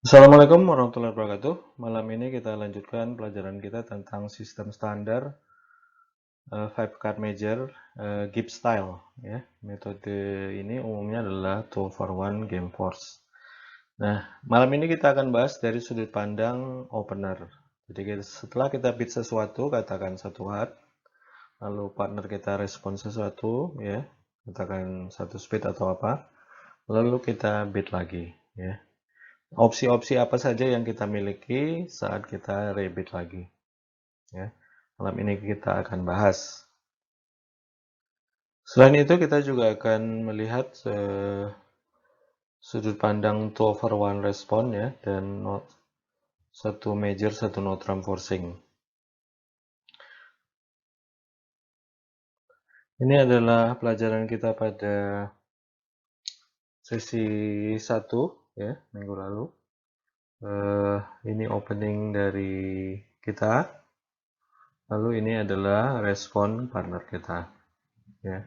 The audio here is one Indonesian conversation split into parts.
Assalamualaikum warahmatullahi wabarakatuh. Malam ini kita lanjutkan pelajaran kita tentang sistem standar five card major Gibbs style. Ya, metode ini umumnya adalah 2 for 1 game force. Nah, malam ini kita akan bahas dari sudut pandang opener. Jadi setelah kita bid sesuatu, katakan satu hard, lalu partner kita respon sesuatu, ya, katakan satu speed atau apa, lalu kita bid lagi, ya. Opsi-opsi apa saja yang kita miliki saat kita rebid lagi, ya. Malam ini kita akan bahas. Selain itu kita juga akan melihat sudut pandang 2 over 1 respon, ya, dan satu major, satu no trump forcing. Ini adalah pelajaran kita pada sesi 1, ya, minggu lalu. Ini opening dari kita, lalu ini adalah respon partner kita, ya.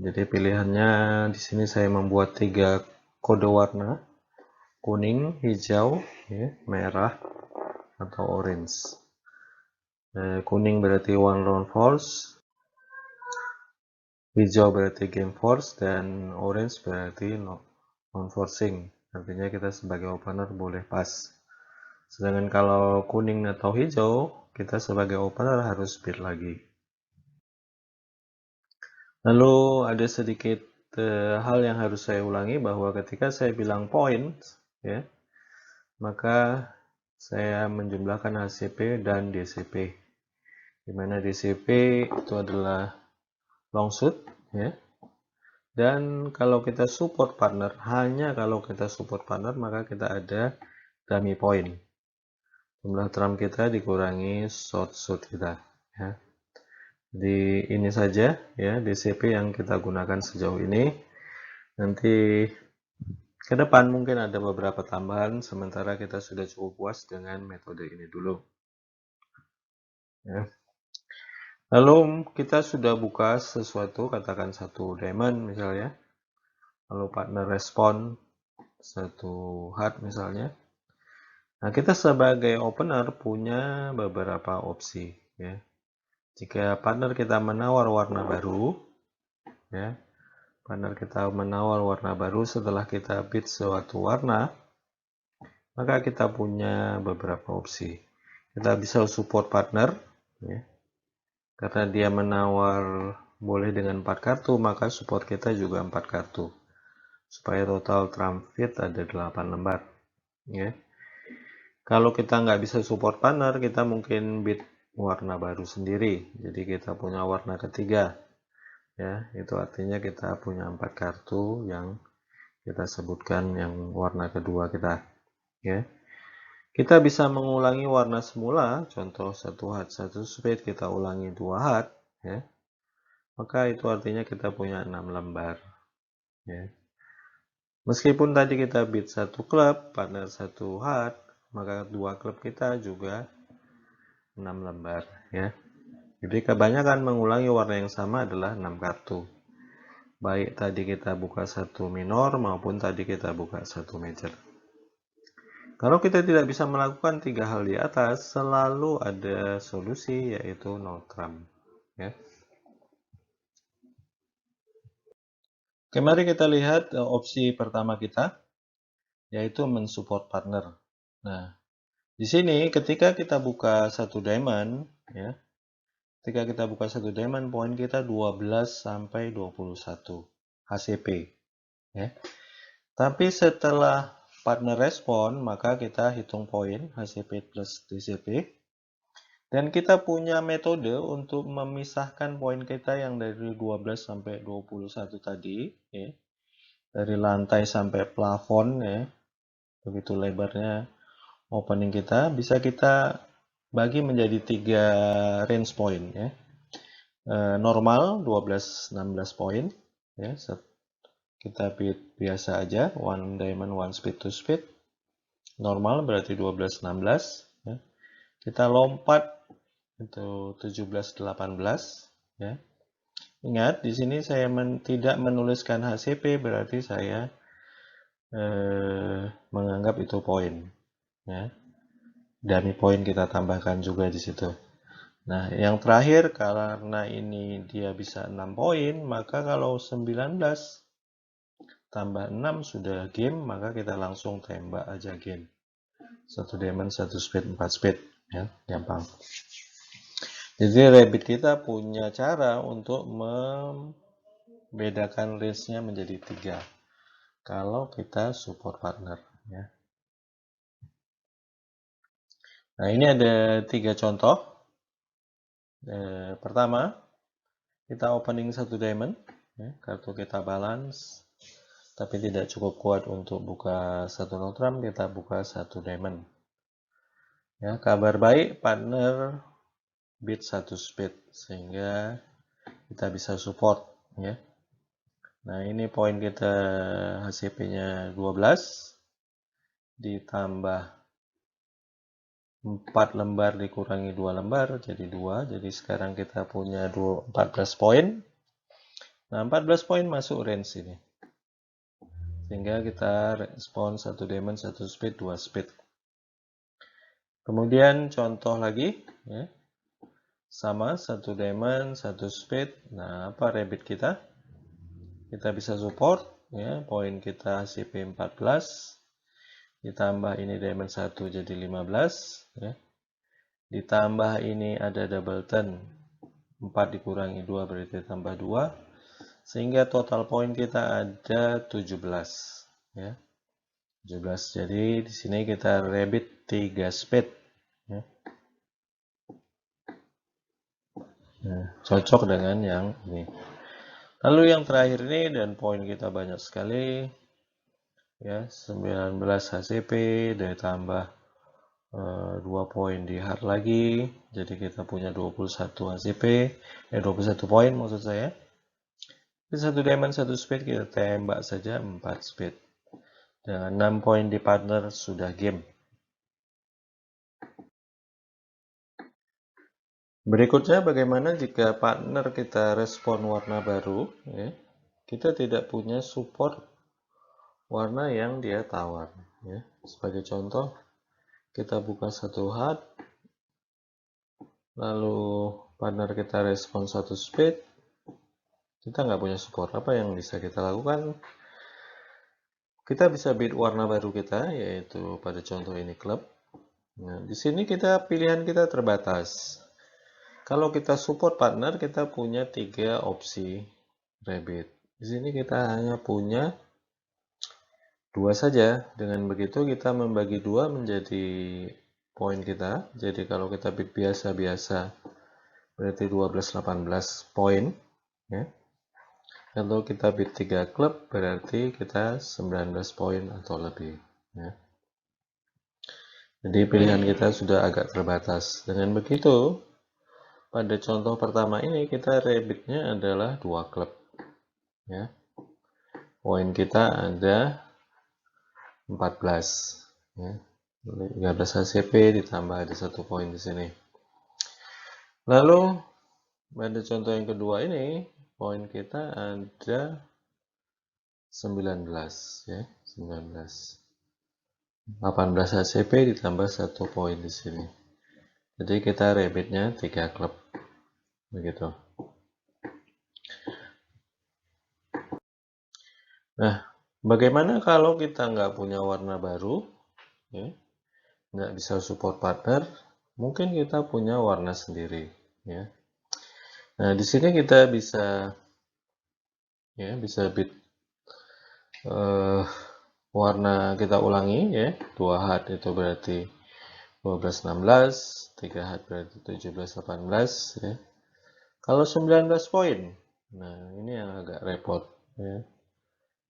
Jadi pilihannya di sini saya membuat 3 kode warna: kuning, hijau, ya, merah, atau orange. Kuning berarti one round force, hijau berarti game force, dan orange berarti non forcing. Artinya kita sebagai opener boleh pas. Sedangkan kalau kuning atau hijau, kita sebagai opener harus bid lagi. Lalu ada sedikit hal yang harus saya ulangi, bahwa ketika saya bilang point, ya, maka saya menjumlahkan HCP dan DCP, di mana DCP itu adalah long shoot, ya. Dan kalau kita support partner, hanya kalau kita support partner, maka kita ada dummy point. Jumlah trump kita dikurangi short shoot kita, ya. Jadi ini saja, ya, DCP yang kita gunakan sejauh ini. Nanti ke depan mungkin ada beberapa tambahan, sementara kita sudah cukup puas dengan metode ini dulu, ya. Lalu kita sudah buka sesuatu, katakan satu diamond misalnya, lalu partner respon satu heart misalnya. Nah, kita sebagai opener punya beberapa opsi, ya. Jika partner kita menawar warna baru, ya, partner kita menawar warna baru setelah kita bid suatu warna, maka kita punya beberapa opsi. Kita bisa support partner, ya. Karena dia menawar boleh dengan 4 kartu, maka support kita juga 4 kartu. Supaya total trump fit ada 8 lembar, ya. Kalau kita nggak bisa support partner, kita mungkin bid warna baru sendiri. Jadi kita punya warna ketiga, ya. Itu artinya kita punya 4 kartu yang kita sebutkan yang warna kedua kita, ya. Kita bisa mengulangi warna semula, contoh satu heart, satu spade, kita ulangi 2 heart, ya. Maka itu artinya kita punya 6 lembar, ya. Meskipun tadi kita bid satu klub, partner satu heart, maka 2 klub kita juga 6 lembar, ya. Jadi kebanyakan mengulangi warna yang sama adalah 6 kartu. Baik tadi kita buka satu minor maupun tadi kita buka satu major. Kalau kita tidak bisa melakukan 3 hal di atas, selalu ada solusi, yaitu no trump, ya. Oke, mari kita lihat opsi pertama kita, yaitu mensupport partner. Nah, di sini ketika kita buka satu diamond, ya, ketika kita buka satu diamond, poin kita 12 sampai 21 HCP, ya. Tapi setelah partner respon, maka kita hitung poin HCP plus DCP. Dan kita punya metode untuk memisahkan poin kita yang dari 12 sampai 21 tadi, ya. Dari lantai sampai plafon, ya. Begitu lebarnya opening kita, bisa kita bagi menjadi 3 range point, ya. Normal 12-16 poin, ya. Kita bid biasa aja, one diamond, one speed, two speed. Normal berarti 12-16, ya. Kita lompat itu 17-18, ya. Ingat, di sini saya tidak menuliskan HCP, berarti saya menganggap itu poin, ya. Dummy poin kita tambahkan juga di situ. Nah, yang terakhir, karena ini dia bisa 6 poin, maka kalau 19 tambah 6 sudah game, maka kita langsung tembak aja game. 1 diamond, 1 spade, 4 spade, ya, gampang. Jadi rabbit kita punya cara untuk membedakan range-nya menjadi 3 kalau kita support partner, ya. Nah, ini ada 3 contoh. Pertama, kita opening 1 diamond, ya, kartu kita balance, tapi tidak cukup kuat untuk buka 1 trump, kita buka 1 diamond. Ya, kabar baik, partner bid 1 spade, sehingga kita bisa support, ya. Nah, ini poin kita HCP-nya 12 ditambah 4 lembar dikurangi 2 lembar jadi 2. Jadi sekarang kita punya 14 poin. Nah, 14 poin masuk range ini. Sehingga kita respon 1 diamond, 1 spade, 2 spade. Kemudian contoh lagi, ya. Sama 1 diamond, 1 spade. Nah, apa rabbit kita? Kita bisa support, ya. Poin kita HCP 14. Ditambah ini diamond 1 jadi 15, ya. Ditambah ini ada double turn, 4 dikurangi 2 berarti tambah 2, sehingga total poin kita ada 17, ya. 17. Jadi di sini kita rabbit 3 spade, ya. Nah, cocok dengan yang ini. Lalu yang terakhir ini, dan poin kita banyak sekali, ya, 19 HCP ditambah 2 poin di hard lagi, jadi kita punya 21 HCP, 21 poin maksud saya. Di 1 diamond, 1 spade kita tembak saja 4 spade. Dengan 6 poin di partner sudah game. Berikutnya, bagaimana jika partner kita respon warna baru, ya, kita tidak punya support warna yang dia tawar, ya. Sebagai contoh, kita buka 1 heart, lalu partner kita respon 1 spade, kita nggak punya support. Apa yang bisa kita lakukan? Kita bisa bid warna baru kita, yaitu pada contoh ini club. Nah, di sini pilihan kita terbatas. Kalau kita support partner, kita punya 3 opsi rabbit. Di sini kita hanya punya 2 saja. Dengan begitu kita membagi 2 menjadi poin kita. Jadi kalau kita bid biasa-biasa berarti 12-18 poin, ya. Kalau kita bid 3 klub berarti kita 19 poin atau lebih, ya. Jadi pilihan kita sudah agak terbatas. Dengan begitu, pada contoh pertama ini kita rabbitnya adalah 2 klub, ya. Poin kita ada 14, ya. 13 HCP ditambah ada 1 poin di sini. Lalu pada contoh yang kedua ini poin kita ada 19, ya, 19. 18 HCP ditambah 1 poin di sini. Jadi kita rabbitnya 3 klub. Begitu. Nah, bagaimana kalau kita nggak punya warna baru, ya, nggak bisa support partner, mungkin kita punya warna sendiri, ya. Nah, di sini kita bisa, ya, bisa bid warna kita ulangi, ya. 2 heart itu berarti 12-16, 3 heart berarti 17-18, ya. Kalau 19 poin, nah ini yang agak repot, ya.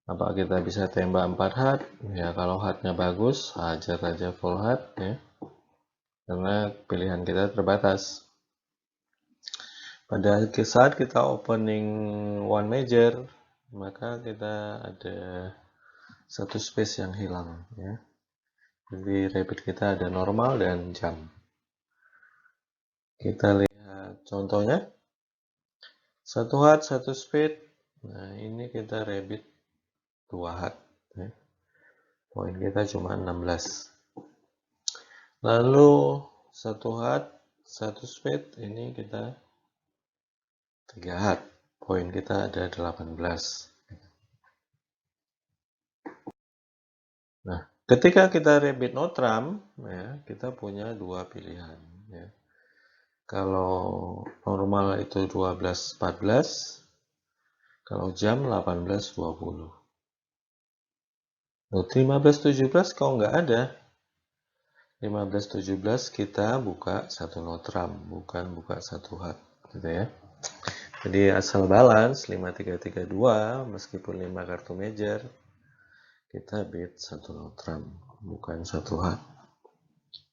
Apa kita bisa tembak 4 heart? Ya, kalau heartnya bagus, hajar aja full heart, ya. Karena pilihan kita terbatas. Pada saat kita opening one major, maka kita ada 1 space yang hilang, ya. Jadi rabbit kita ada normal dan jam. Kita lihat contohnya. 1 heart, 1 spade. Nah, ini kita rabbit 2 heart, ya. poin kita cuma 16. Lalu satu heart, satu speed, ini kita 3 heart, poin kita ada 18. Nah, ketika kita rabbit no trump, ya, kita punya dua pilihan. Ya. Kalau normal itu 12-14, kalau jam 18-20. 15-17 kalau nggak ada. 15-17 kita buka satu no trump, bukan buka satu heart, gitu ya. Jadi asal balance 5332 meskipun 5 kartu major, kita bid satu no trump, bukan satu heart.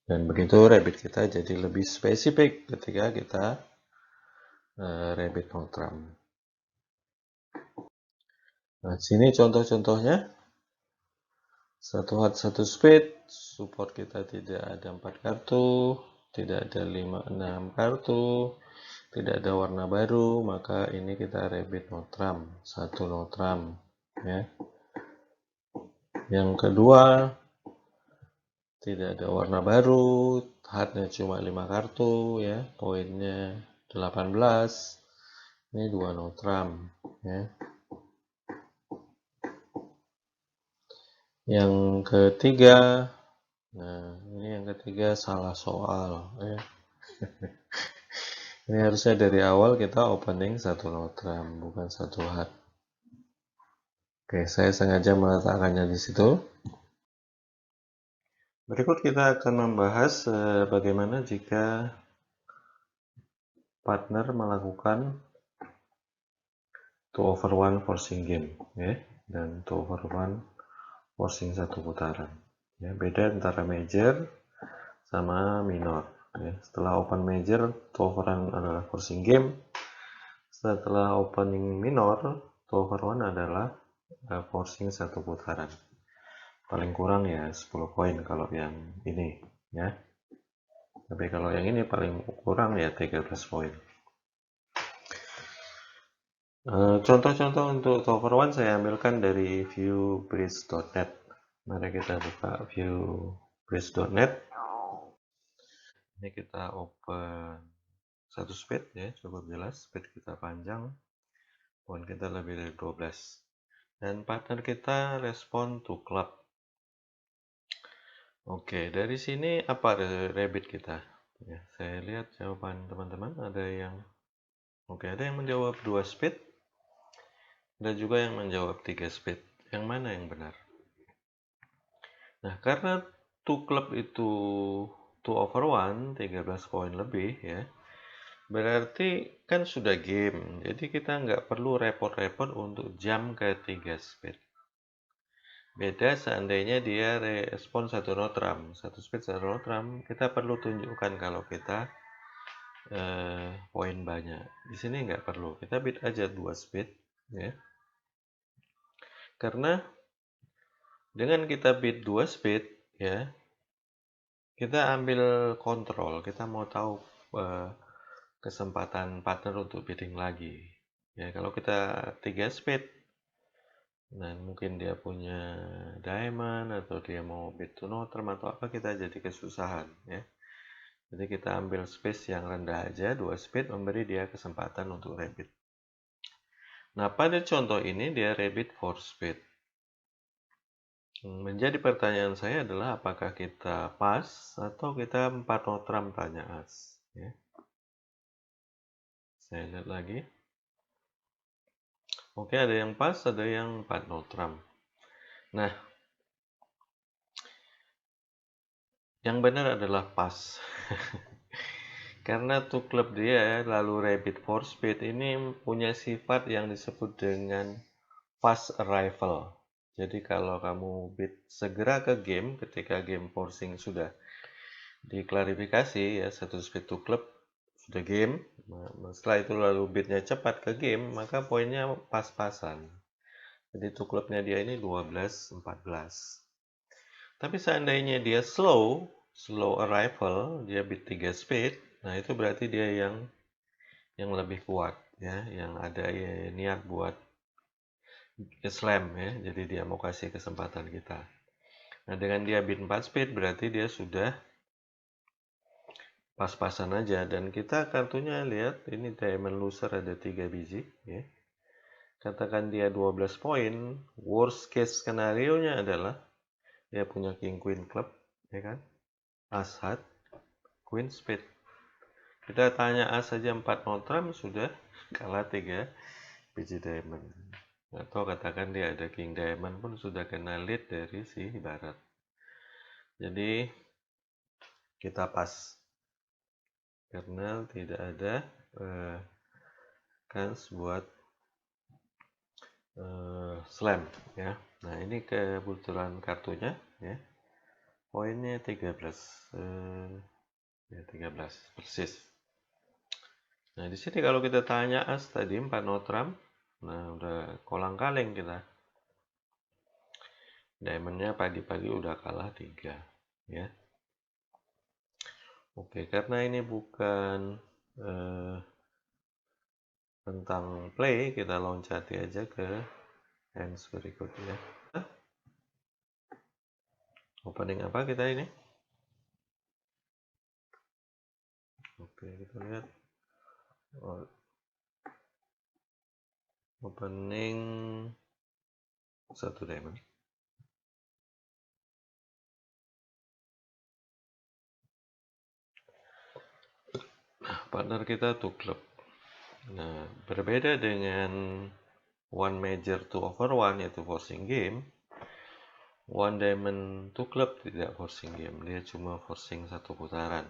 Dan begitu rabbit kita jadi lebih spesifik ketika kita rabbit no trump. Nah, sini contoh-contohnya. Satu heart, satu speed, support kita tidak ada 4 kartu, tidak ada 5-6 kartu, tidak ada warna baru, maka ini kita rabbit no trump, satu no trump, ya. Yang kedua, tidak ada warna baru, heartnya cuma 5 kartu, ya, poinnya 18, ini 2 no trump, ya. Yang ketiga, nah ini yang ketiga salah soal, ya. Ini harusnya dari awal kita opening satu no trump, bukan satu heart. Oke, saya sengaja meletakkannya di situ. Berikut kita akan membahas bagaimana jika partner melakukan 2/1 forcing game, ya, dan 2/1 forcing satu putaran. Ya, beda antara major sama minor. Ya. Setelah open major, 2/1 adalah forcing game. Setelah opening minor, 2/1 adalah forcing satu putaran. Paling kurang ya 10 poin kalau yang ini, ya. Tapi kalau yang ini paling kurang ya 13 poin. Contoh-contoh untuk 2/1 saya ambilkan dari viewbridge.net. Mari kita buka viewbridge.net. Ini kita open satu speed, ya, cukup jelas. Speed kita panjang, poin kita lebih dari 12. Dan partner kita respon to club. Oke, dari sini apa rabbit kita? Ya, saya lihat jawaban teman-teman ada yang menjawab 2 speed, ada juga yang menjawab 3 speed. Yang mana yang benar? Nah, karena 2 club itu 2/1, 13 poin lebih, ya. Berarti kan sudah game, jadi kita nggak perlu repot-repot untuk jam ke 3 speed. Beda seandainya dia respon satu no trump, satu speed satu no trump, kita perlu tunjukkan kalau kita poin banyak. Di sini nggak perlu, kita bid aja 2 speed, ya. Karena dengan kita bid 2 speed, ya, kita ambil kontrol, kita mau tahu kesempatan partner untuk bidding lagi. Ya, kalau kita 3 speed, nah mungkin dia punya diamond atau dia mau bid to no trump atau apa, kita jadi kesusahan, ya. Jadi kita ambil space yang rendah aja, 2 speed, memberi dia kesempatan untuk rabbit. Nah, pada contoh ini dia rabbit 4 speed. Menjadi pertanyaan saya adalah apakah kita pas atau kita 4 no trump tanya as, ya. Saya lihat lagi. Oke, ada yang pas, ada yang 4 no trump. Nah, yang benar adalah pas. Karena 2 club dia lalu rabbit 4 speed ini punya sifat yang disebut dengan fast arrival. Jadi kalau kamu bid segera ke game ketika game forcing sudah diklarifikasi, ya, satu speed 2 club sudah game. Setelah itu lalu bidnya cepat ke game, maka poinnya pas-pasan. Jadi 2 clubnya dia ini 12-14. Tapi seandainya dia slow arrival, dia bid 3 speed, nah itu berarti dia yang lebih kuat, ya, yang ada niat buat slam, ya. Jadi dia mau kasih kesempatan kita. Nah, dengan dia bid 4 speed berarti dia sudah pas-pasan aja, dan kita kartunya lihat ini diamond loser ada 3 biji ya. Katakan dia 12 poin, worst case skenario nya adalah dia punya king queen club ya kan, as hat, queen spade. Kita tanya as saja 4 notram sudah kalah 3 biji diamond. Atau katakan dia ada king diamond pun sudah kena lead dari si barat. Jadi kita pas karena tidak ada kans buat slam ya. Nah, ini kebetulan kartunya ya. Poinnya 13. Ya 13 persis. Nah, di sini kalau kita tanya as tadi 4 notram, nah udah kolang-kaling kita. Diamondnya pagi-pagi udah kalah 3 ya. Oke, karena ini bukan tentang play, kita loncati aja ke hands berikutnya. Opening apa kita ini? Oke, kita lihat. Opening 1 diamond. Nah, partner kita 2 club. Nah, berbeda dengan one major 2 over 1 yaitu forcing game, one diamond 2 club tidak forcing game, dia cuma forcing 1 putaran.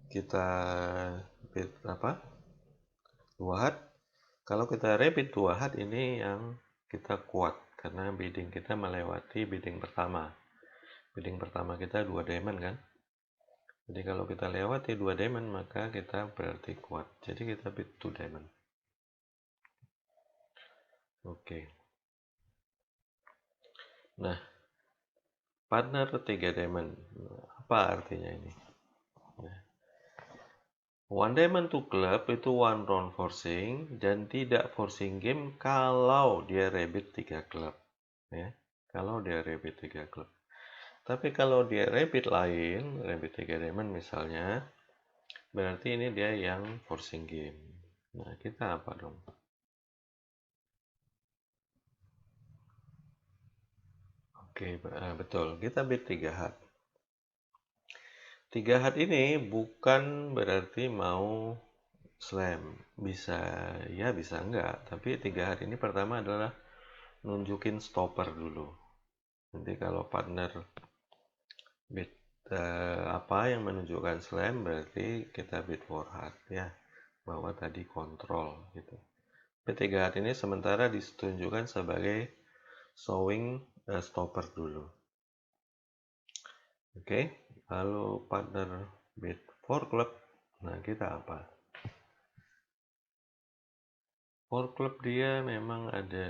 Kita bid apa? 2 hat. Kalau kita repeat 2 hat ini yang kita kuat karena bidding kita melewati bidding pertama. Bidding pertama kita 2 diamond kan. Jadi kalau kita lewati 2 diamond maka kita berarti kuat. Jadi kita bid 2 diamond. Oke. Nah, partner 3 diamond. Apa artinya ini? One diamond to club itu one round forcing dan tidak forcing game kalau dia rabbit 3 club ya. Kalau dia rabbit 3 club. Tapi kalau dia rabbit lain, rabbit 3 diamond misalnya, berarti ini dia yang forcing game. Nah, kita apa dong? Oke, betul. Kita bid 3 hat. 3 hat ini bukan berarti mau slam. Bisa ya, bisa enggak. Tapi 3 hat ini pertama adalah nunjukin stopper dulu. Nanti kalau partner bid apa yang menunjukkan slam berarti kita bid 4 hat ya. Bahwa tadi kontrol gitu. P3 hat ini sementara ditunjukkan sebagai showing stopper dulu. Oke, lalu partner bid 4 club. Nah, kita apa? 4 club dia memang ada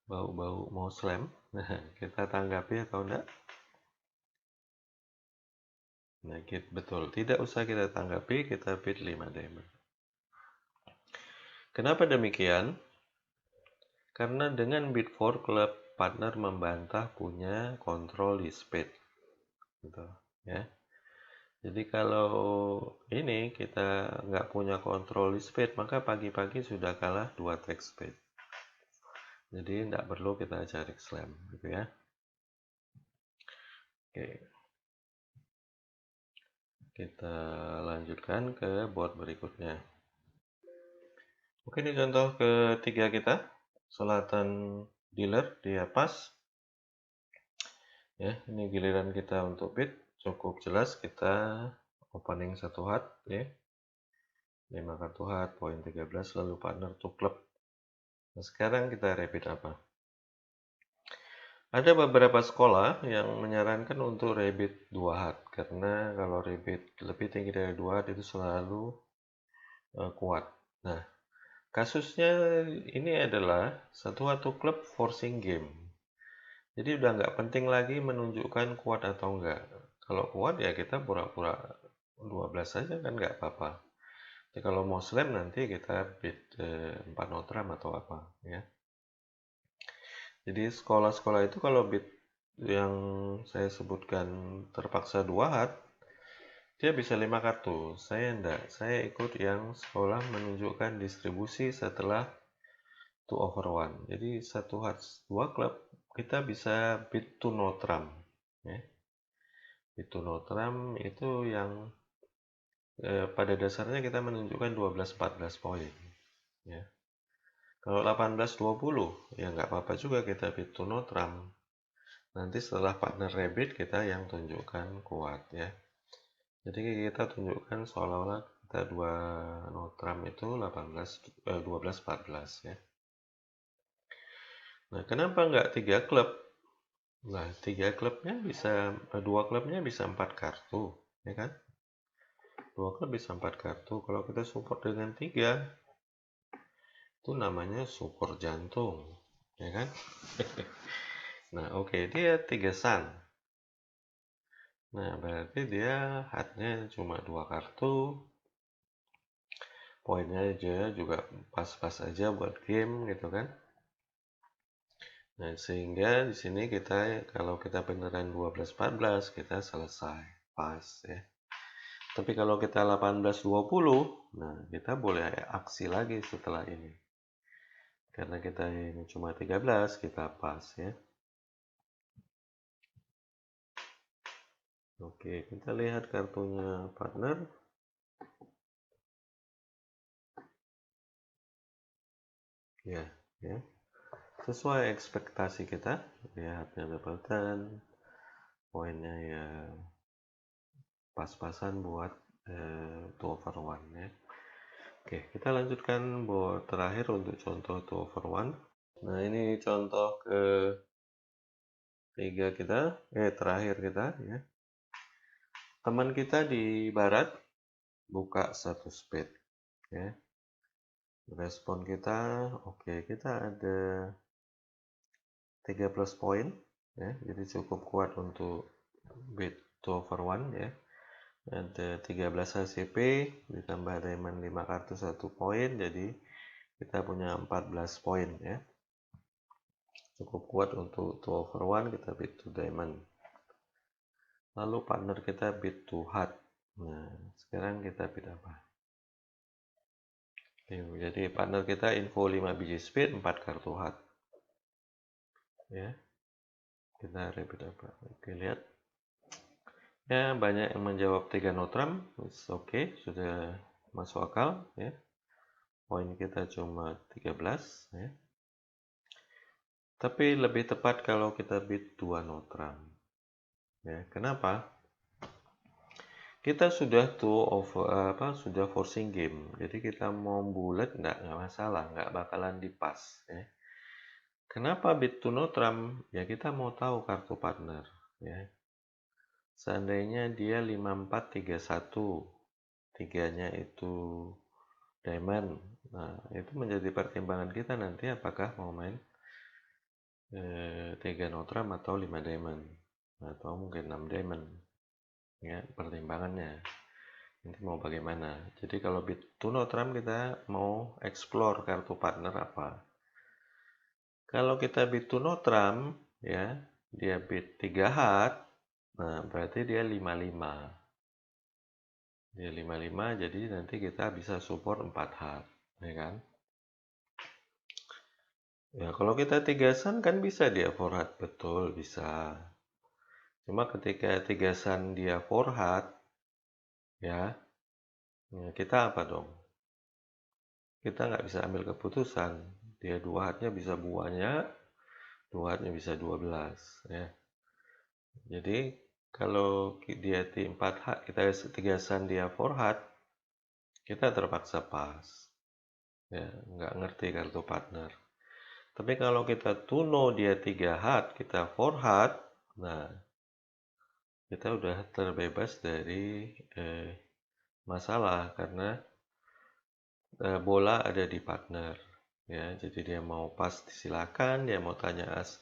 bau-bau mau slam. Nah, kita tanggapi atau enggak? Nah, betul. Tidak usah kita tanggapi, kita bid 5 diamond. Kenapa demikian? Karena dengan bid 4 club, partner membantah punya kontrol di spade. Gitu, ya. Jadi kalau ini kita nggak punya kontrol di spade, maka pagi-pagi sudah kalah 2 track spade. Jadi nggak perlu kita cari slam, gitu ya. Oke. Kita lanjutkan ke board berikutnya. Oke, ini contoh ketiga kita. Selatan dealer, dia pas. Ya, ini giliran kita untuk bid. Cukup jelas kita opening 1 hat, ya. 5 kartu hat, poin 13, lalu partner to club. Nah, sekarang kita repeat apa? Ada beberapa sekolah yang menyarankan untuk rebit 2 hat, karena kalau rebit lebih tinggi dari 2 hat itu selalu kuat. Nah, kasusnya ini adalah satu klub forcing game. Jadi udah nggak penting lagi menunjukkan kuat atau enggak. Kalau kuat ya kita pura-pura 12 saja kan nggak apa-apa. Jadi kalau mau slam nanti kita bid 4 notram atau apa ya. Jadi sekolah-sekolah itu kalau bit yang saya sebutkan terpaksa 2 hat, dia bisa 5 kartu. Saya enggak, saya ikut yang sekolah menunjukkan distribusi setelah 2/1. Jadi 1 hat 2 klub, kita bisa bid to no trump. Ya. Bid to no trump itu yang pada dasarnya kita menunjukkan 12-14 poin. Ya. Kalau 18-20, ya nggak apa-apa juga kita bid to no trump. Nanti setelah partner rebid kita yang tunjukkan kuat ya. Jadi kita tunjukkan seolah-olah kita 2 no trump itu 12-14 ya. Nah, kenapa nggak 3 klub? Nah, 3 klubnya bisa, 2 klubnya bisa 4 kartu, ya kan? 2 klub bisa 4 kartu. Kalau kita support dengan 3, itu namanya support jantung, ya kan? Nah, oke, dia 3 sun. Nah, berarti dia hatnya cuma 2 kartu. Poinnya aja juga pas-pas aja buat game gitu kan. Nah, sehingga di sini kita kalau kita beneran 12-14 kita selesai pas ya. Tapi kalau kita 18-20, nah kita boleh aksi lagi setelah ini. Karena kita ini cuma 13, kita pas ya. Oke, kita lihat kartunya partner. Ya, ya. Sesuai ekspektasi kita, lihatnya dapatan, poinnya ya pas-pasan buat 2/1 ya. Oke, kita lanjutkan buat terakhir untuk contoh 2/1. Nah, ini contoh ketiga kita, terakhir kita ya. Teman kita di barat buka 1 spade ya. Respon kita, oke, kita ada 13 poin ya. Jadi cukup kuat untuk bid 2/1 ya. Ada 13 HCP ditambah diamond 5 kartu 1 poin, jadi kita punya 14 poin ya. Cukup kuat untuk 2/1, kita bid to diamond. Lalu partner kita bid to heart. Nah, sekarang kita bid apa? Jadi partner kita info 5 biji spade, 4 kartu heart. Ya. Kita repeat apa? Oke, lihat. Ya, banyak yang menjawab 3 no trump. Oke, sudah masuk akal ya. Poin kita cuma 13 ya. Tapi lebih tepat kalau kita bid 2 no trump. Ya, kenapa? Kita sudah sudah forcing game. Jadi kita mau bulat nggak masalah, nggak bakalan dipas ya. Kenapa bid to no trump? Ya kita mau tahu kartu partner ya. Seandainya dia 5431, tiganya itu diamond. Nah, itu menjadi pertimbangan kita nanti apakah mau main 3 no trump atau 5 diamond atau mungkin 6 diamond. Ya, pertimbangannya. Nanti mau bagaimana. Jadi kalau bid to no trump kita mau explore kartu partner apa. Kalau kita bid to no trump ya, dia bid 3 hat. Nah, berarti dia 55. Dia 55, jadi nanti kita bisa support 4 hat, ya kan? Ya, kalau kita 3 sun kan bisa dia 4 hat, betul, bisa. Cuma ketika 3 sun dia 4 hat, ya kita apa dong? Kita nggak bisa ambil keputusan. Dia 2 hatnya bisa buahnya, 2 hatnya bisa 12 ya. Jadi kalau dia di 4 hat, kita 3 sun dia 4 hat, kita terpaksa pas. Ya, nggak ngerti kartu partner. Tapi kalau kita tuno dia 3 hat, kita 4 hat, nah kita udah terbebas dari masalah karena bola ada di partner. Ya, jadi dia mau pas silakan, dia mau tanya as,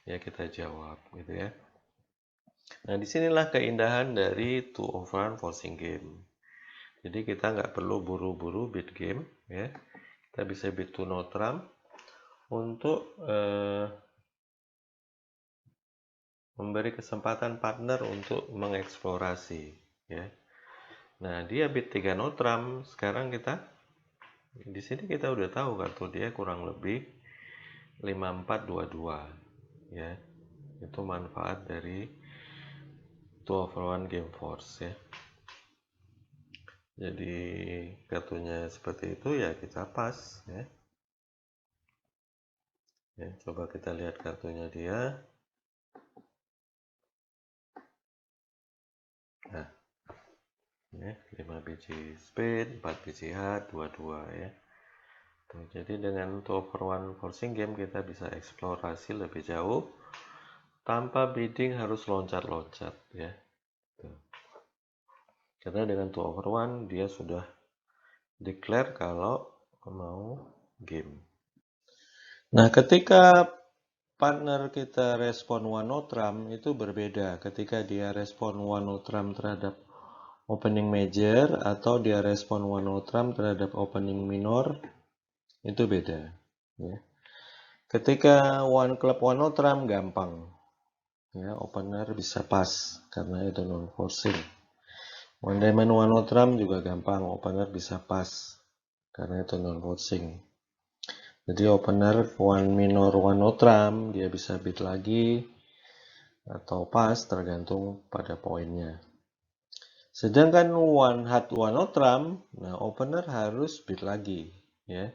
ya kita jawab gitu ya. Nah, disinilah keindahan dari 2/1 forcing game. Jadi kita nggak perlu buru-buru bid game ya. Kita bisa bid to no trump untuk memberi kesempatan partner untuk mengeksplorasi, ya. Nah, dia bid 3 notram, sekarang kita di sini kita udah tahu kartu dia kurang lebih 5422, ya. Itu manfaat dari 2-for-1 game force, ya. Jadi kartunya seperti itu ya kita pas, ya. Ya, coba kita lihat kartunya dia. Nah, ya, 5 biji speed, 4 biji heart, 22, ya. Tuh, jadi dengan 2-for-1 forcing game kita bisa eksplorasi lebih jauh tanpa bidding harus loncat-loncat, ya. Tuh. Karena dengan 2-for-1 dia sudah declare kalau mau game. Nah, ketika partner kita respon one notram itu berbeda ketika dia respon one notram terhadap opening major atau dia respon one notram terhadap opening minor, itu beda, ya. Ketika one club one notram gampang, ya, opener bisa pas karena itu non forcing. One diamond one notram juga gampang, opener bisa pas karena itu non forcing. Jadi opener one minor one notram dia bisa bid lagi atau pas tergantung pada poinnya. Sedangkan one heart one notram, nah opener harus bid lagi, ya.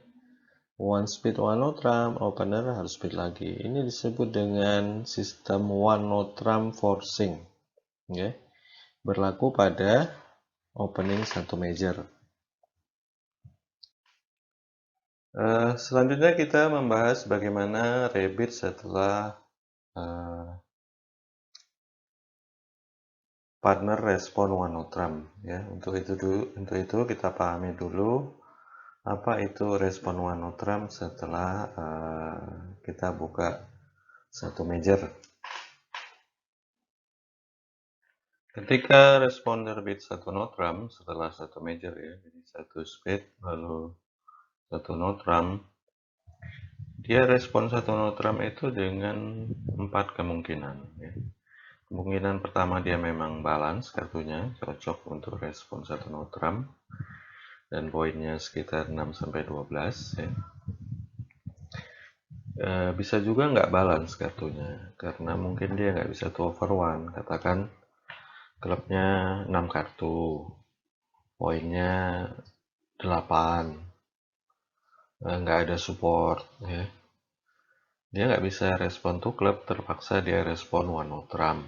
One speed one notram, opener harus bid lagi. Ini disebut dengan sistem one notram forcing, ya. Berlaku pada opening satu major. Selanjutnya kita membahas bagaimana rebid setelah partner respon one notram, ya. Untuk itu kita pahami dulu apa itu respon one notram setelah kita buka satu major. Ketika responder bid satu notram setelah satu major, ya, jadi satu speed lalu satu notram, dia respon satu notram itu dengan 4 kemungkinan, ya. Kemungkinan pertama dia memang balance kartunya, cocok untuk respon satu notram dan poinnya sekitar 6-12, ya. Bisa juga nggak balance kartunya karena mungkin dia nggak bisa 2-for-1, katakan klubnya 6 kartu, poinnya 8, nggak ada support, ya. Dia nggak bisa respon to klub, terpaksa dia respon one notram.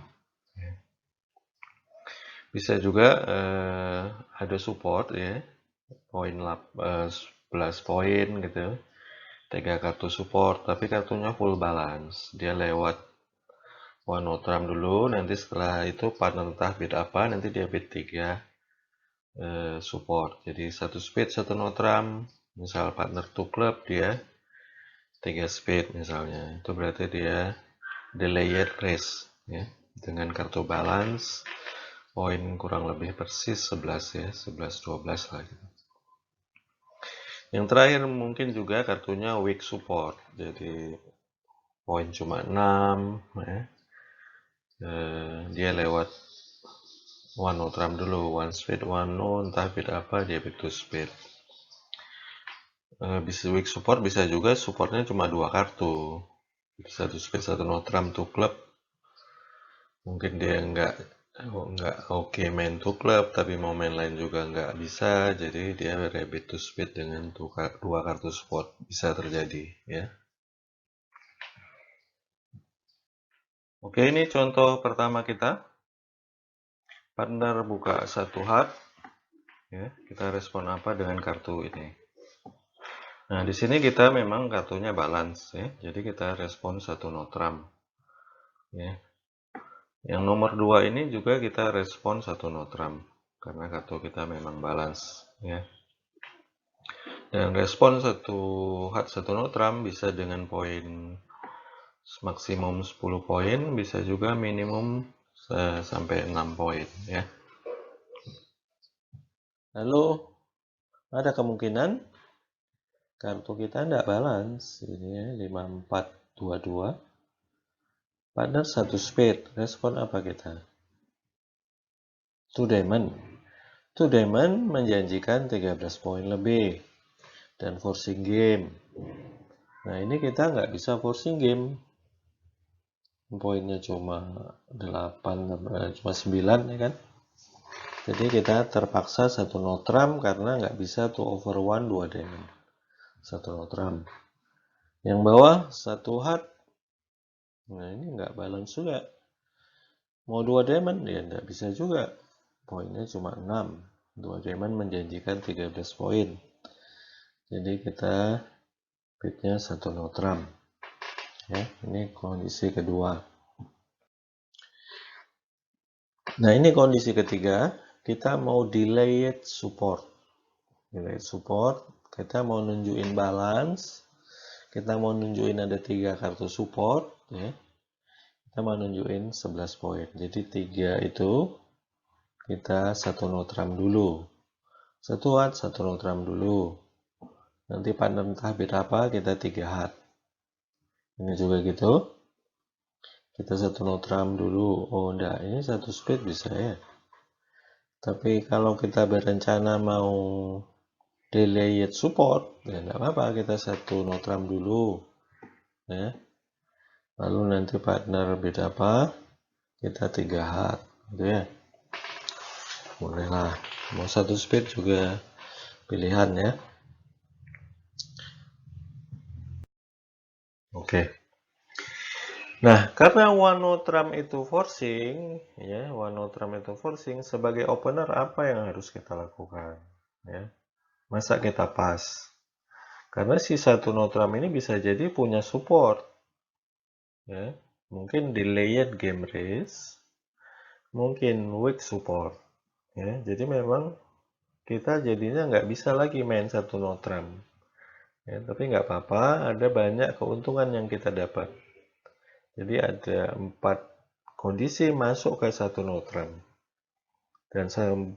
Bisa juga ada support, ya, poin 11 poin gitu, 3 kartu support, tapi kartunya full balance. Dia lewat one notram dulu, nanti setelah itu partner entah bid apa, nanti dia bid 3 support. Jadi satu speed satu notram, misal partner to club dia 3 speed misalnya, itu berarti dia delayed race, ya, dengan kartu balance poin kurang lebih persis 11, ya, 11-12 lah gitu. Yang terakhir mungkin juga kartunya weak support, jadi poin cuma 6, ya. Dia lewat one notram dulu, one speed one no, entah bid apa dia bid 2 speed. Bisa weak support, bisa juga supportnya cuma 2 kartu, satu speed satu notram to club. Mungkin dia nggak oke main to club, tapi mau main lain juga nggak bisa, jadi dia rabbit to speed dengan 2 kartu support, bisa terjadi, ya. Oke, ini contoh pertama kita. Partner buka satu heart, ya. Kita respon apa dengan kartu ini. Nah, di sini kita memang kartunya balance, ya. Jadi kita respon satu notram, ya. Yang nomor 2 ini juga kita respon satu notram karena kartu kita memang balance, ya. Dan respon satu heart satu notram bisa dengan poin maksimum 10 poin, bisa juga minimum sampai 6 poin, ya. Lalu ada kemungkinan kartu kita tidak balance, ini ya, 5422. Partner 1 spade, respon apa kita? 2 diamond. 2 diamond menjanjikan 13 poin lebih dan forcing game. Nah, ini kita nggak bisa forcing game. Poinnya cuma 8, cuma 9 ya kan. Jadi kita terpaksa 1 notram karena nggak bisa 2 over 1 2 diamond. 1 notram. Yang bawah 1 heart. Nah, ini nggak balance juga. Mau 2 diamond ya nggak bisa juga. Poinnya cuma 6. 2 diamond menjanjikan 13 poin. Jadi kita bidnya 1 notram. Ya, ini kondisi kedua. Nah, ini kondisi ketiga. Kita mau delayed support. Delayed support, kita mau nunjukin balance. Kita mau nunjukin ada 3 kartu support. Ya. Kita mau nunjukin 11 poin. Jadi 3 itu kita 1 notram dulu. 1 heart, 1 notram dulu. Nanti partner entah bid apa, kita 3 heart. Ini juga gitu. Kita 1 notram dulu. Oh, enggak. Ini 1 spade bisa ya. Tapi kalau kita berencana mau delayed support, ya enggak apa-apa. Kita 1 notram dulu. Ya. Lalu nanti partner bid apa, kita 3 heart. Gitu ya. Bolehlah. Mau 1 spade juga pilihan ya. Oke. Nah, karena one notram itu forcing, ya, one notram itu forcing, sebagai opener apa yang harus kita lakukan? Ya, masa kita pas? Karena si 1 notram ini bisa jadi punya support, ya, mungkin delayed game raise, mungkin weak support, ya. Jadi memang kita jadinya nggak bisa lagi main 1 notram, ya. Tapi nggak apa-apa, ada banyak keuntungan yang kita dapat. Jadi ada 4 kondisi masuk ke 1 notram. Dan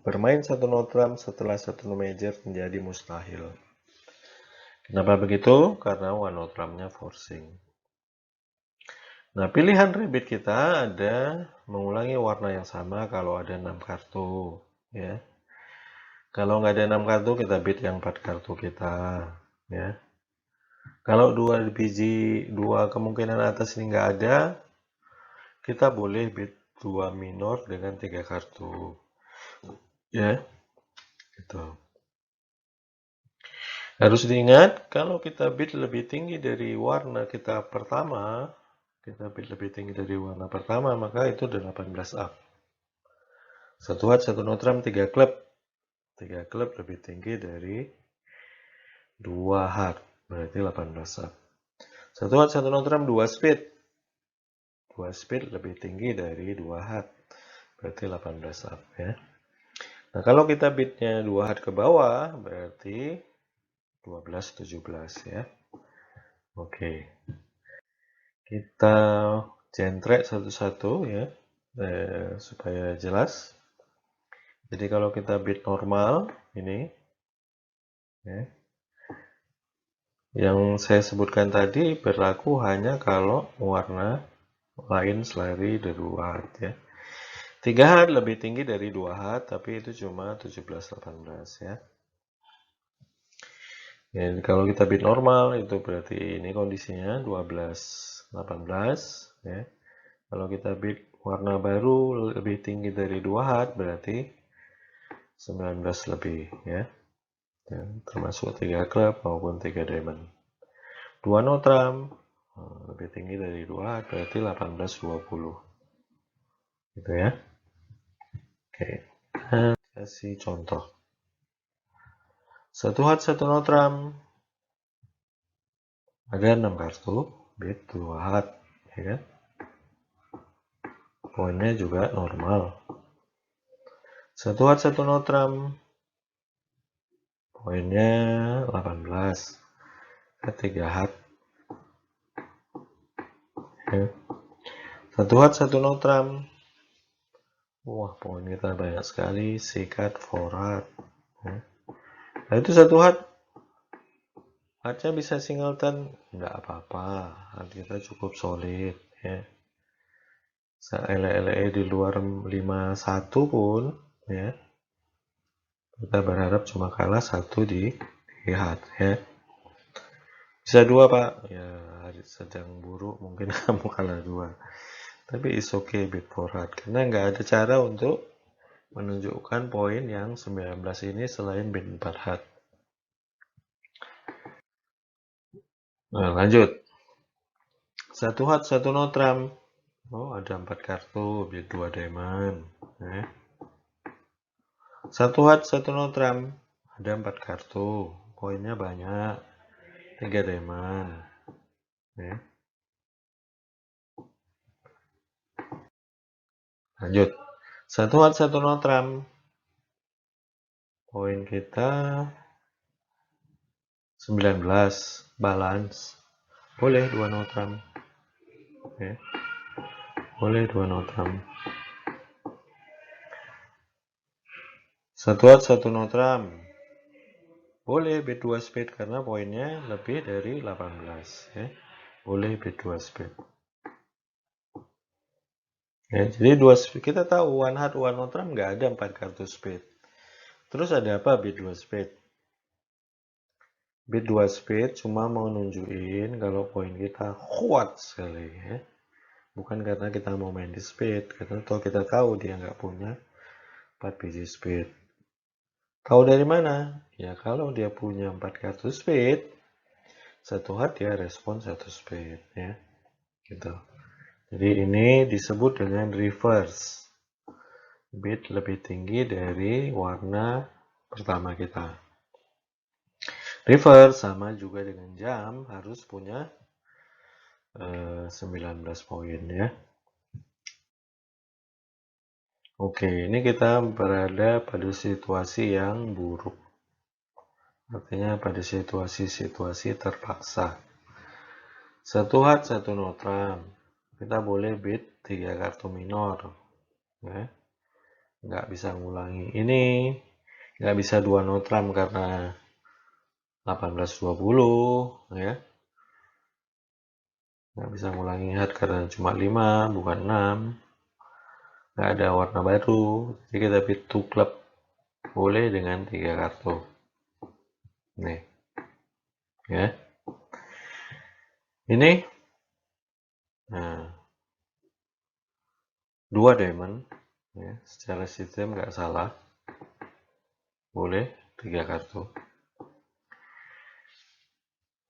bermain 1 notram setelah 1 major menjadi mustahil. Kenapa begitu? Karena one notramnya forcing. Nah, pilihan rabbit kita ada mengulangi warna yang sama kalau ada 6 kartu. Ya. Kalau nggak ada 6 kartu, kita bid yang 4 kartu kita. Ya. Kalau 2 biji, 2 kemungkinan atas ini nggak ada, kita boleh bid 2 minor dengan 3 kartu. Ya, gitu. Harus diingat, kalau kita bid lebih tinggi dari warna kita pertama, maka itu 18 up. 1 heart, 1 notram, 3 klub. 3 klub lebih tinggi dari 2 heart, berarti 18 up. 1 heart, 1 notram, 2 speed. 2 speed lebih tinggi dari 2 heart, berarti 18 up ya. Nah, kalau kita bidnya 2 heart ke bawah, berarti 12-17 ya. Oke. Kita jentrek satu-satu ya, supaya jelas. Jadi kalau kita bid normal, ini, ya, yang saya sebutkan tadi berlaku hanya kalau warna lain selain dari 2 heart ya. 3 heart lebih tinggi dari 2 heart, tapi itu cuma 17-18 ya. Dan kalau kita bid normal itu berarti ini kondisinya 12-18 ya. Kalau kita bid warna baru lebih tinggi dari 2 heart berarti 19 lebih ya. Dan termasuk 3 klub maupun 3 diamond. 2 notram lebih tinggi dari 2 heart berarti 18-20. Gitu ya. Oke. Kita kasih contoh. 1 heart, 1 notram. Ada 6 kartu, bid 2 heart, ya kan? Poinnya juga normal. 1 heart, 1 notram. Poinnya 18. 3 heart. Ya. 1 heart, 1 notram. Wah, poin kita banyak sekali. Sikat 4 heart. Ya. Nah, itu 1 heart. Heartnya bisa singleton, nggak apa-apa. Heart kita cukup solid. Ya. Ele di luar 51 pun ya, kita berharap cuma kalah 1 di hat ya. Bisa 2 Pak, ya hari sedang buruk mungkin kamu kalah 2. Tapi is okay bid for hat, karena nggak ada cara untuk menunjukkan poin yang 19 ini selain bid 4 hat. Nah lanjut, 1 hat 1 notram. Oh ada 4 kartu, bid 2 diamond ya. 1 hat 1 notram, ada 4 kartu, poinnya banyak, 3 diamond ya. Lanjut, 1 hat 1 notram, poin kita 19, balance, boleh 2 notram ya. Boleh 2 notram. 1 hat 1 notram, boleh bid 2 spade karena poinnya lebih dari 18 ya. Boleh bid 2 spade ya. Jadi 2 spade, kita tahu 1 hat 1 notram nggak ada 4 kartu spade. Terus ada apa bid 2 spade? Bid 2 spade cuma mau nunjukin kalau poin kita kuat sekali ya. Bukan karena kita mau main di spade, karena toh kita tahu dia nggak punya 4 biji spade. Tahu dari mana? Ya kalau dia punya 4 kartu spade, 1 hat dia respon 1 spade ya. Gitu. Jadi ini disebut dengan reverse. Bid lebih tinggi dari warna pertama kita. Reverse sama juga dengan jam, harus punya 19 poin ya. Oke, ini kita berada pada situasi yang buruk. Artinya pada situasi-situasi terpaksa. 1 hat 1 notram. Kita boleh bid 3 kartu minor. Ya. Nggak bisa ngulangi. Ini nggak bisa 2 notram karena 18-20 ya. Nggak bisa ngulangi hat karena cuma 5 bukan 6. Nggak ada warna baru, jadi kita bid 2 club, boleh dengan 3 kartu nih ya. Ini nah 2 diamond ya, secara sistem nggak salah, boleh 3 kartu.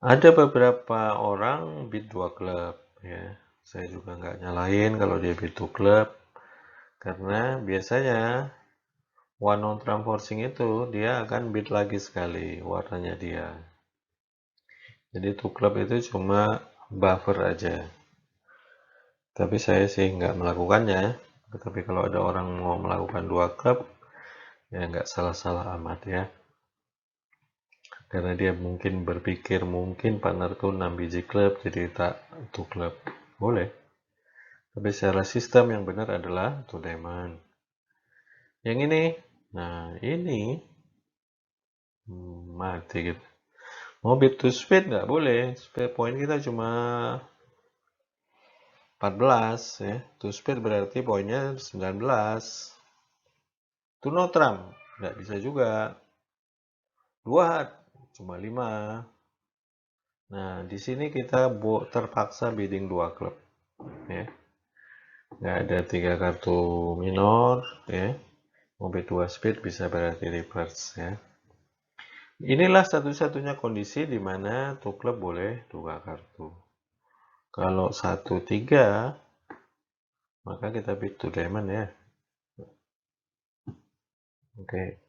Ada beberapa orang bid 2 klub ya, saya juga nggak nyalain kalau dia bid 2 klub, karena biasanya one on trump forcing itu dia akan bid lagi sekali warnanya dia. Jadi 2 club itu cuma buffer aja. Tapi saya sih nggak melakukannya. Tapi kalau ada orang mau melakukan 2 club, ya nggak salah-salah amat ya. Karena dia mungkin berpikir mungkin partner tuh 6 biji klub, jadi tak 2 club. Boleh. Tapi secara sistem yang benar adalah 2 diamond. Yang ini, nah ini mati gitu. Mau bid to speed nggak boleh. Speed point kita cuma 14 ya. To speed berarti poinnya 19. To no trump nggak bisa juga. 2 hat cuma 5. Nah, di sini kita terpaksa bidding 2 klub ya. Nggak ada 3 kartu minor ya. Mau bid 2 speed bisa berarti reverse ya. Inilah satu-satunya kondisi di mana 2 klub boleh 2 kartu. Kalau 1-3 maka kita bid 2 diamond ya. Oke.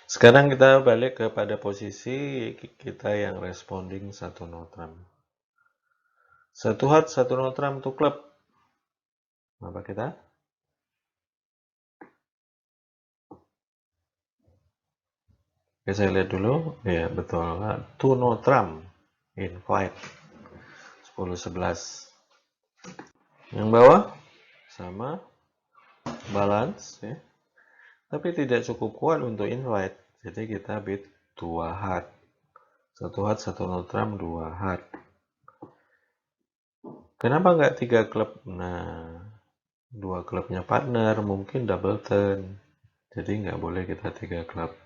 Sekarang kita balik kepada posisi kita yang responding 1 notram. 1 hat 1 notram 2 klub. Apa kita? Oke, saya lihat dulu. Ya, betul. 2 notram invite 10-11. Yang bawah sama balance ya. Tapi tidak cukup kuat untuk invite. Jadi kita bid 2 hat. 1 hat 1 notram 2 hat. Kenapa nggak 3 klub? Nah, 2 klubnya partner mungkin double turn. Jadi nggak boleh kita 3 klub.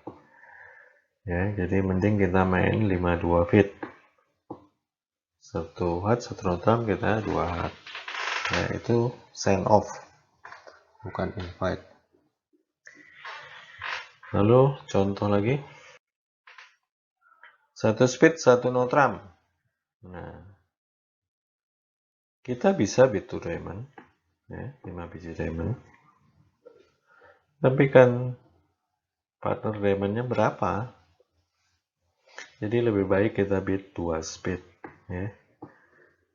Ya, jadi mending kita main 52 feet. 1 hat, 1 notam, kita 2 hat. Ya, itu send off, bukan invite. Lalu contoh lagi. 1 speed, 1 notram. Nah, kita bisa bid to diamond. Ya, 5 biji diamond. Tapi kan partner diamondnya berapa? Jadi lebih baik kita bid 2 speed. Ya.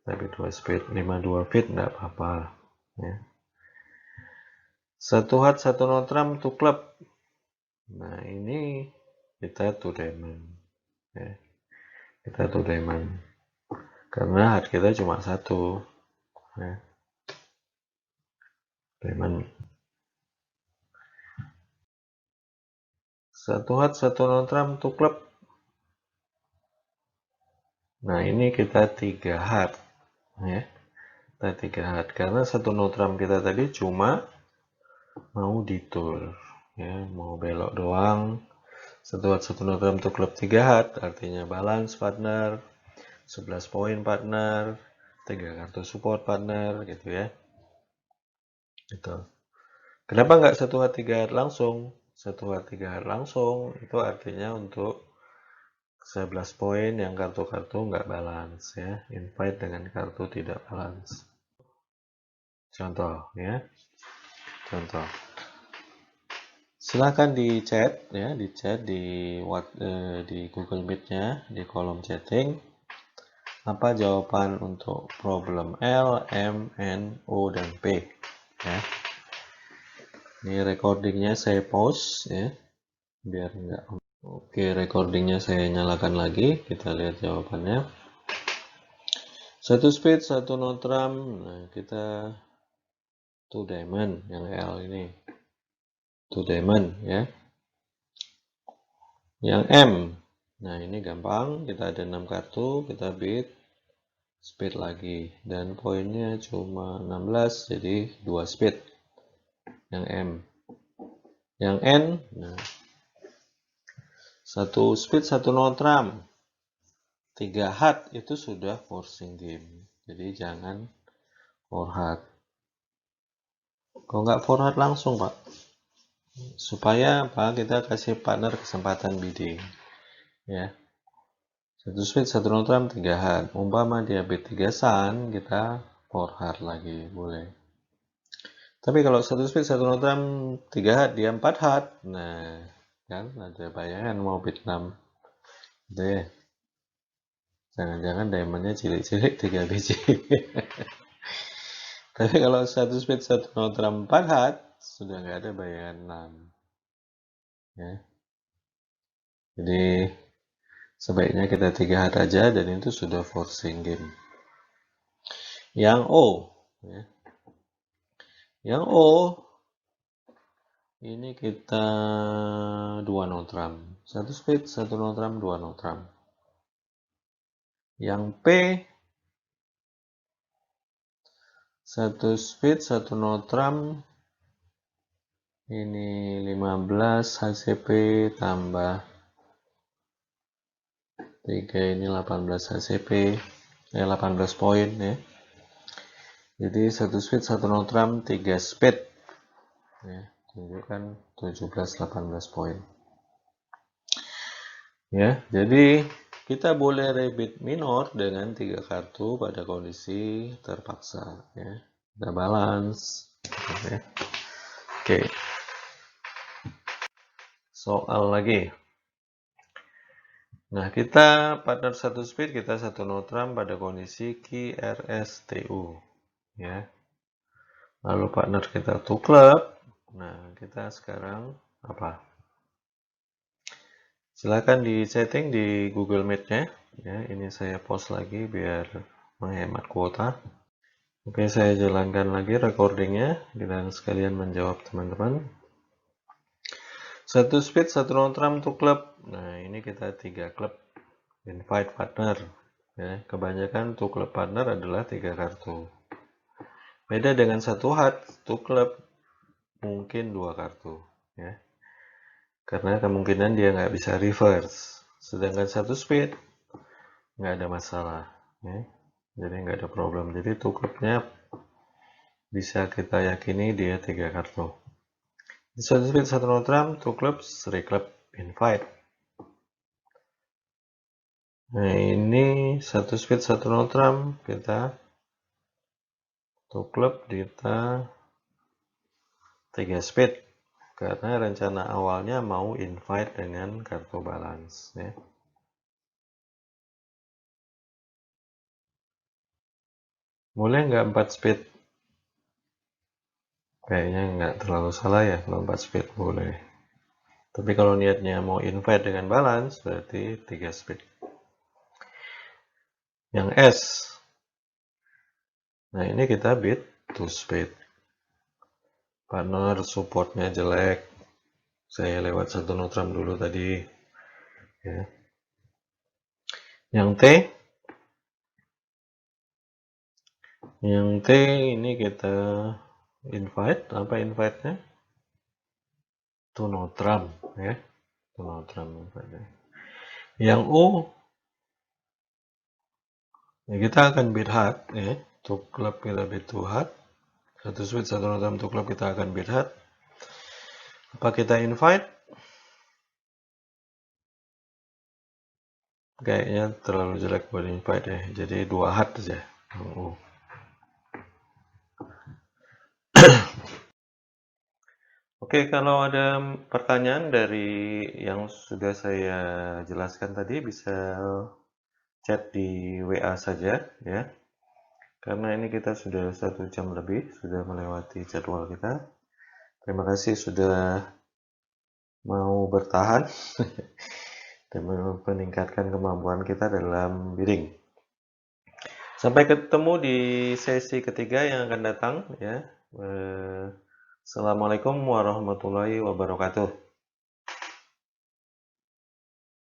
Tapi 2 speed, 52 feet enggak apa-apa. Ya. 1 hat, 1 notram, 2 club. Nah, ini kita 2 diamond. Ya. Kita 2 diamond. Karena hat kita cuma 1. Ya. Diamond. 1 hat, 1 notram, 2 club. Nah, ini kita 3 hat. Ya. Kita 3 hat. Karena 1 notram kita tadi cuma mau detour. Ya, mau belok doang. 1 hat, 1 notram, 2 club, 3 hat. Artinya balance partner. 11 poin partner. 3 kartu support partner. Gitu ya. Gitu. Kenapa nggak 1 hat, 3 hat langsung? 1 hat, 3 hat langsung. Itu artinya untuk 11 poin yang kartu-kartu nggak balance ya, invite dengan kartu tidak balance. Contoh ya, contoh. Silahkan di chat ya, di Google Meet-nya di kolom chatting. Apa jawaban untuk problem L, M, N, O, dan P ya. Ini recordingnya saya pause ya, biar enggak. Oke, recordingnya saya nyalakan lagi, kita lihat jawabannya. 1 speed, 1 notram. Nah, kita 2 diamond yang L ini. 2 diamond ya. Yang M. Nah, ini gampang, kita ada 6 kartu, kita bid speed lagi dan poinnya cuma 16, jadi 2 speed. Yang M. Yang N, nah 1 speed, 1 notram. 3 hat itu sudah forcing game. Jadi jangan 4 hat. Kok nggak 4 hat langsung, Pak? Supaya apa? Kita kasih partner kesempatan bidding. Ya. 1 speed, 1 notram, 3 hat. Umpama dia bid 3 sun, kita 4 hat lagi, boleh. Tapi kalau 1 speed, 1 notram, 3 hat, dia 4 hat. Nah, kan ada bayangan mau bid 6. Deh. Jangan-jangan diamondnya cilik-cilik 3 biji. Tapi kalau 1 speed, 1 notram, 4 hat, sudah nggak ada bayangan 6. Ya. Jadi sebaiknya kita 3 hat aja dan itu sudah forcing game. Yang O ya. Yang O ini kita 2 notram. 1 speed, 1 notram, 2 notram. Yang P 1 speed, 1 notram. Ini 15 HCP tambah 3 ini 18 HCP. 18 poin ya. Jadi 1 speed, 1 notram, 3 speed. Ya, tunjukkan 17-18 poin. Ya, jadi kita boleh rebid minor dengan 3 kartu pada kondisi terpaksa. Ya. Kita balance. Ya. Oke. Soal lagi. Nah, kita partner 1 speed, kita 1 notram pada kondisi QRSTU. Ya. Lalu partner kita 2 club. Nah, kita sekarang apa? Silakan di setting di Google Meet-nya. Ya, ini saya post lagi biar menghemat kuota. Oke, saya jalankan lagi recordingnya dan sekalian menjawab teman-teman. 1 speed, 1 notram, 2 club. Nah, ini kita 3 klub. Invite partner. Ya, kebanyakan untuk klub partner adalah 3 kartu. Beda dengan satu HUD, untuk klub mungkin 2 kartu. Ya. Karena kemungkinan dia nggak bisa reverse. Sedangkan satu speed nggak ada masalah. Ya. Jadi nggak ada problem. Jadi untuk klubnya bisa kita yakini dia 3 kartu. Satu speed, satu notam, two clubs, three club, invite. Nah ini satu speed, satu notam, kita two club, kita 3 speed. Karena rencana awalnya mau invite dengan kartu balance. Ya. Boleh nggak 4 speed? Kayaknya nggak terlalu salah ya kalau 4 speed boleh. Tapi kalau niatnya mau invite dengan balance, berarti 3 speed. Yang S. Nah ini kita beat 2 speed. Partner supportnya jelek. Saya lewat satu notram dulu tadi. Ya. Yang T. Yang T ini kita invite. Apa invite-nya? To notram. Ya. To notram. Yang U. Ya kita akan beat hard. Ya. To club kita beat to hard. Satu switch, satu notram to club kita akan beat hard. Apa kita invite? Kayaknya terlalu jelek buat invite ya. Jadi 2 hard saja. Oke, kalau ada pertanyaan dari yang sudah saya jelaskan tadi bisa chat di WA saja ya. Karena ini kita sudah 1 jam lebih, sudah melewati jadwal kita. Terima kasih sudah mau bertahan dan meningkatkan kemampuan kita dalam bidding. Sampai ketemu di sesi ketiga yang akan datang ya. Assalamualaikum warahmatullahi wabarakatuh.